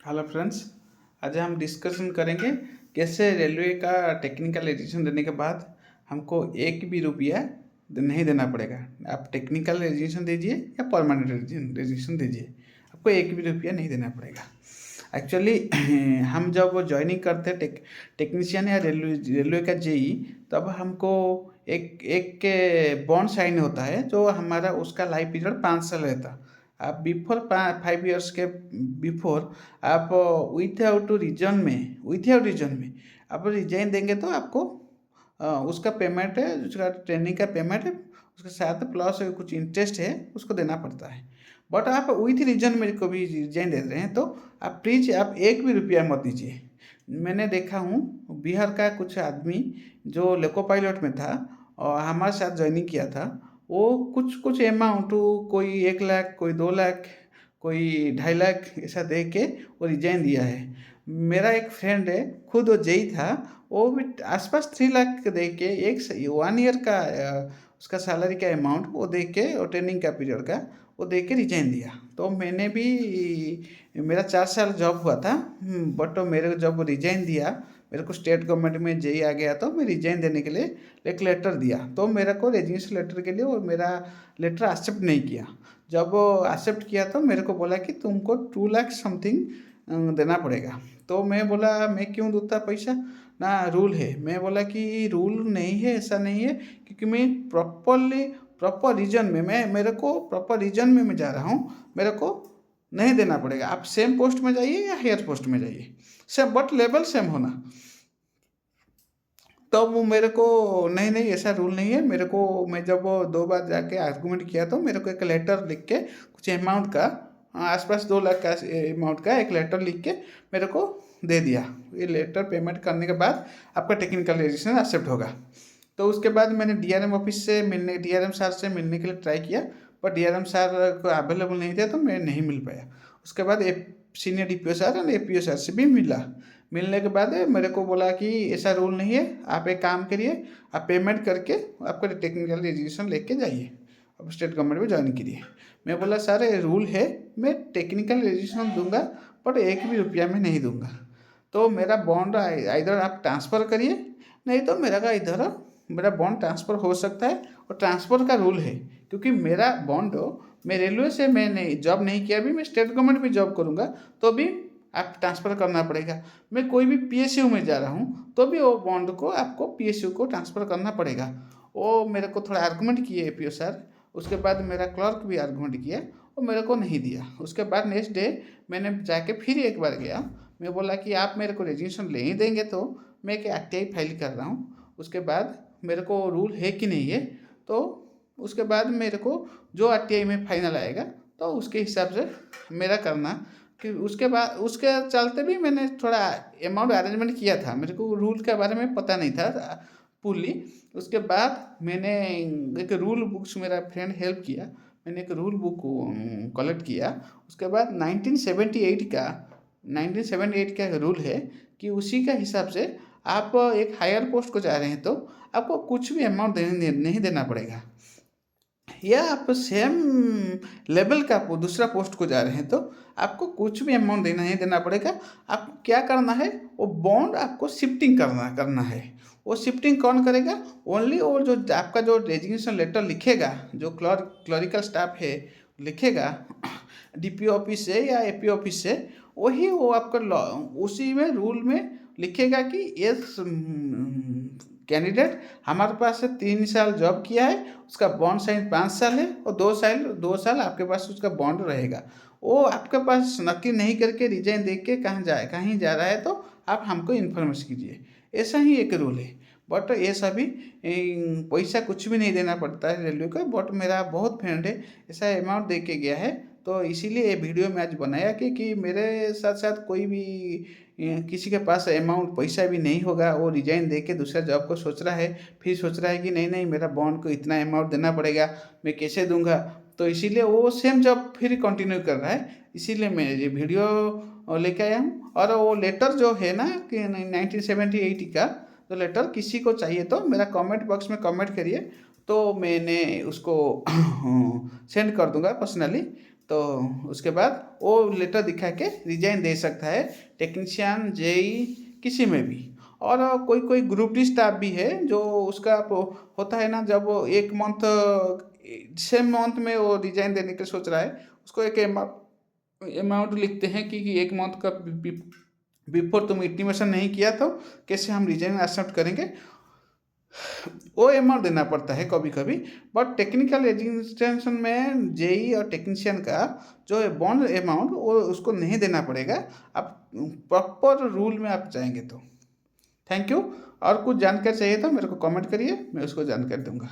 Hello friends. आज हम discussion करेंगे कैसे रेलवे का टेक्निकल एजुकेशन देने के बाद हमको एक भी रुपया नहीं देना पड़ेगा। आप टेक्निकल एजुकेशन दीजिए या परमानेंट एजुकेशन दीजिए, आपको एक भी रुपया नहीं देना पड़ेगा। एक्चुअली हम जब ज्वाइनिंग करते टेक्नीशियन या रेलवे का जेई, तब हमको एक एक के बॉन्ड साइन होता है जो हमारा उसका लाइफ पीरियड 5 साल रहता। आप बिफोर 5 ईयर्स के बिफोर आप विथआउट रीजन में आप रिजाइन देंगे तो आपको उसका पेमेंट है, उसका ट्रेनिंग का पेमेंट है, उसके साथ प्लस कुछ इंटरेस्ट है उसको देना पड़ता है। बट आप विथ रीजन में कभी रिजाइन दे रहे हैं तो आप प्लीज़ आप एक भी रुपया मत दीजिए। मैंने देखा हूँ बिहार का कुछ आदमी जो लोको पायलट में था और हमारे साथ ज्वाइनिंग किया था, वो कुछ कुछ अमाउंट, कोई 1 लाख, कोई 2 लाख, कोई 2.5 लाख ऐसा दे के वो रिजाइन दिया है। मेरा एक फ्रेंड है, खुद वो जेई था, वो भी आसपास 3 लाख दे के एक 1 ईयर का उसका सैलरी का अमाउंट वो दे के और ट्रेनिंग का पीरियड का वो दे के रिजाइन दिया। तो मैंने भी, मेरा 4 साल जॉब हुआ था, बट मेरे को जब रिजाइन दिया, मेरे को स्टेट गवर्नमेंट में जेई आ गया तो मैं रिजाइन देने के लिए एक लेटर दिया। तो मेरे को रेजिग्नेशन लेटर के लिए वो मेरा लेटर एक्सेप्ट नहीं किया। जब वो एक्सेप्ट किया तो मेरे को बोला कि तुमको 2 लाख समथिंग देना पड़ेगा। तो मैं बोला मैं क्यों दूँ पैसा, ना रूल है। मैं बोला कि रूल नहीं है, ऐसा नहीं है, क्योंकि मैं प्रॉपर रीजन में मेरे को प्रॉपर रीजन में मैं जा रहा हूँ, मेरे को नहीं देना पड़ेगा। आप सेम पोस्ट में जाइए या हायर पोस्ट में जाइए, सेम बट लेवल सेम होना। तो वो मेरे को नहीं नहीं ऐसा रूल नहीं है। मेरे को, मैं जब 2 बार जाके आर्गूमेंट किया तो मेरे को एक लेटर लिख के कुछ अमाउंट का, आसपास 2 लाख का अमाउंट का एक लेटर लिख के मेरे को दे दिया। ये लेटर पेमेंट करने के बाद आपका टेक्निकल एजुकेशन एक्सेप्ट होगा। तो उसके बाद मैंने डीआरएम ऑफिस से मिलने, डीआरएम सर से मिलने के लिए ट्राई किया, पर डीआरएम सर को अवेलेबल नहीं थे तो मैं नहीं मिल पाया। उसके बाद सीनियर डीपीओ सर और एपीओ सर से भी मिला। मिलने के बाद मेरे को बोला कि ऐसा रूल नहीं है, आप एक काम करिए, आप पेमेंट करके आपका टेक्निकल एजुकेशन लेके जाइए, अब स्टेट गवर्नमेंट में ज्वाइन करिए। मैं बोला सर ये रूल है, मैं टेक्निकल एजुकेशन दूंगा बट एक भी रुपया मैं नहीं दूंगा। तो मेरा बॉन्ड इधर आप ट्रांसफ़र करिए, नहीं तो मेरा बॉन्ड ट्रांसफ़र हो सकता है, और ट्रांसफ़र का रूल है, क्योंकि मेरा बॉन्ड, मैं रेलवे से मैं नहीं जॉब नहीं किया, भी मैं स्टेट गवर्नमेंट में जॉब करूँगा तो भी आप ट्रांसफ़र करना पड़ेगा। मैं कोई भी पीएसयू में जा रहा हूँ तो भी वो बॉन्ड को आपको पीएसयू को ट्रांसफ़र करना पड़ेगा। वो मेरे को थोड़ा आर्गूमेंट किए एपीओ सर। उसके बाद मेरा क्लर्क भी आर्गूमेंट किया, वो मेरे को नहीं दिया। उसके बाद नेक्स्ट डे मैंने जाके फिर एक बार गया, मैं बोला कि आप मेरे को रेजिग्नेशन ले ही देंगे तो मैं एक आरटीआई फाइल कर रहा हूँ, उसके बाद मेरे को रूल है कि नहीं है। तो उसके बाद मेरे को जो आरटीआई में फाइनल आएगा तो उसके हिसाब से मेरा करना। कि उसके बाद उसके चलते भी मैंने थोड़ा अमाउंट अरेंजमेंट किया था, मेरे को रूल के बारे में पता नहीं था फुल्ली। उसके बाद मैंने एक रूल बुक्स, मेरा फ्रेंड हेल्प किया, मैंने एक रूल बुक कलेक्ट किया। उसके बाद 1978 का रूल है कि उसी का हिसाब से आप एक हायर पोस्ट को जा रहे हैं तो आपको कुछ भी अमाउंट नहीं देना पड़ेगा, या आप सेम लेवल का दूसरा पोस्ट को जा रहे हैं तो आपको कुछ भी अमाउंट नहीं देना पड़ेगा। आपको क्या करना है, वो बॉन्ड आपको शिफ्टिंग करना है। वो शिफ्टिंग कौन करेगा, ओनली वो जो आपका जो रेजिग्नेशन लेटर लिखेगा, जो क्लरिकल स्टाफ है लिखेगा डीपीओ ऑफिस से या एपीओ ऑफिस से, वही वो आपका उसी में रूल में लिखेगा कि ये कैंडिडेट हमारे पास से 3 साल जॉब किया है, उसका बॉन्ड साइन 5 साल है, और 2 साल आपके पास उसका बॉन्ड रहेगा। वो आपके पास नक्की नहीं करके रिजाइन दे के कहीं जा रहा है तो आप हमको इन्फॉर्मेशन कीजिए। ऐसा ही एक रूल है। बट ये सभी पैसा कुछ भी नहीं देना पड़ता है रेलवे को। बट मेरा बहुत फ्रेंड है ऐसा अमाउंट दे के गया है, तो इसीलिए ये वीडियो मैं आज बनाया कि मेरे साथ साथ कोई भी किसी के पास अमाउंट पैसा भी नहीं होगा, वो रिजाइन दे के दूसरा जॉब को सोच रहा है, फिर सोच रहा है कि नहीं नहीं मेरा बॉन्ड को इतना अमाउंट देना पड़ेगा, मैं कैसे दूंगा। तो इसीलिए वो सेम जॉब फिर कंटिन्यू कर रहा है। इसीलिए मैं ये वीडियो लेके आया हूँ। और वो लेटर जो है ना कि 1978 का जो लेटर किसी को चाहिए तो मेरा कमेंट बॉक्स में कमेंट करिए, तो मैंने उसको सेंड कर दूंगा पर्सनली। तो उसके बाद वो लेटर दिखा के रिजाइन दे सकता है, टेक्नीशियन, जेई, किसी में भी। और कोई कोई ग्रुप डी स्टाफ भी है जो उसका होता है ना, जब वो एक मंथ सेम मंथ में वो रिजाइन देने के सोच रहा है, उसको एक अमाउंट लिखते हैं कि एक मंथ का बिफोर तुम इंटीमेशन नहीं किया तो कैसे हम रिजाइन एक्सेप्ट करेंगे, वो अमाउंट देना पड़ता है कभी कभी। बट टेक्निकल एजुकेशन में जेई और टेक्नीशियन का जो बॉन्ड अमाउंट वो उसको नहीं देना पड़ेगा, आप प्रॉपर रूल में आप जाएंगे तो। Thank you. और कुछ जानकारी चाहिए तो मेरे को कमेंट करिए, मैं उसको जानकारी दूंगा।